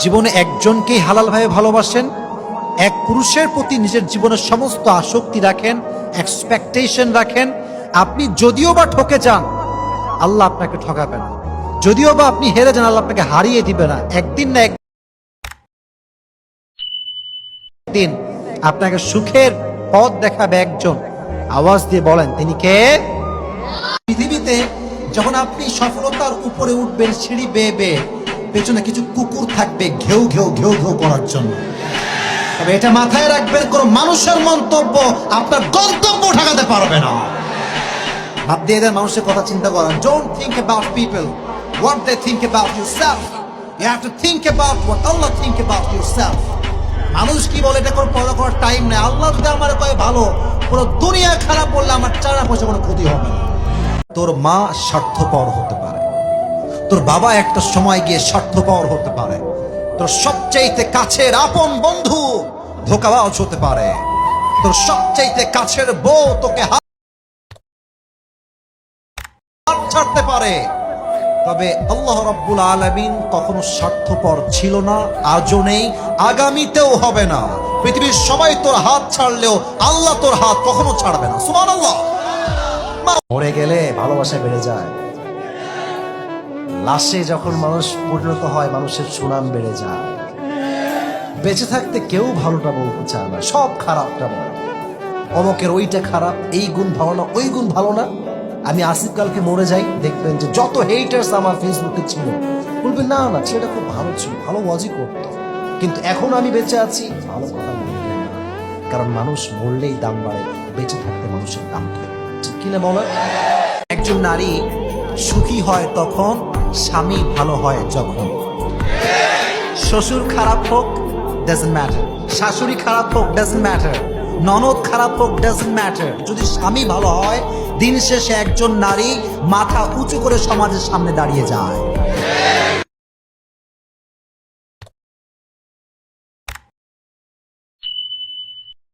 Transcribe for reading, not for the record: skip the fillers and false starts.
জীবনে একজনকেই হালালভাবে ভালোবাসেন, এক পুরুষের প্রতি নিজের জীবনের সমস্ত আসক্তি রাখেন, এক্সপেকটেশন রাখেন। আপনি যদিও বা ঠকে যান, আল্লাহ আপনাকে ঠকাবে না। যদিও বা আপনি হেরে যান, আল্লাহ আপনাকে হারিয়ে দিবে না। একদিন না একদিন আপনাকে সুখের পথ দেখাবে একজন। আওয়াজ দিয়ে বলেন, তিনি কে? পৃথিবীতে যখন আপনি সফলতার উপরে উঠবেন সিঁড়ি বেয়ে বেয়ে, পেছনে কিছু কুকুর থাকবে ঘেউ ঘেউ ঘেউ ঘেউ করার জন্য। তবে এটা মাথায় রাখবেন, কোন মানুষের মন্তব্য আপনার গন্তব্য ঠেকাতে পারবে না। ভাব দিয়ে দেন, মানুষের কথা চিন্তা করেন। Don't think about people what they think about yourself. You have to think about what Allah think about yourself. মানুষ কি বলে এটা কোনো পড়া করার টাইম নেই। আল্লাহ যদি আমার কয় ভালো, পুরো দুনিয়া খারাপ বললে আমার টাকা পয়সা কোনো ক্ষতি হবে না। তোর মা স্বার্থপর হতে পারে, তোর বাবা একটা সময় গিয়ে স্বার্থপর হতে পারে, তোর সবচাইতে কাছের আপন বন্ধু ধোঁকাবাজ হতে পারে, তোর সবচাইতে কাছের বউ তোকে হাত ছাড়তে পারে। তবে আল্লাহ রাব্বুল আলামিন কখনো স্বার্থপর ছিল না, আজও নেই, আগামীতেও হবে না। পৃথিবীর সবাই তোর হাত ছাড়লেও আল্লাহ তোর হাত কখনো ছাড়বে না। সুবহানাল্লাহ। মরে গেলে ভালোবাসা বেড়ে যায়, লাশে যখন মানুষ পরিণত হয় মানুষের সুনাম বেড়ে যায়। বেঁচে থাকতে কেউ ভালোটা বলতে চায় না, সব খারাপটা বলে। অমকের ওইটা খারাপ, এই গুণ ভালো না, ওই গুণ ভালো না। আমি আসিফ কালকে মরে যাই, দেখবেন যে যত হেটার্স আমার ফেসবুকে ছিল বলবেন না না ছেলেটা খুব ভালো ছিল, ভালো ওয়াজই করতো। কিন্তু এখন আমি বেঁচে আছি, ভালো কথা বলবেন না, কারণ মানুষ মরলেই দাম বাড়ে, বেঁচে থাকতে মানুষের দাম থাকে। ঠিক কিনা বলো? একজন নারী সুখী হয় তখন, স্বামী ভালো হয় যখন। শ্বশুর খারাপ হোক ডাজন্ট ম্যাটার, শাশুড়ি খারাপ হোক ডাজন্ট ম্যাটার, ননদ খারাপ হোক ডাজন্ট ম্যাটার, যদি স্বামী ভালো হয় দিন শেষে একজন নারী মাথা উঁচু করে সমাজের সামনে দাঁড়িয়ে যায়।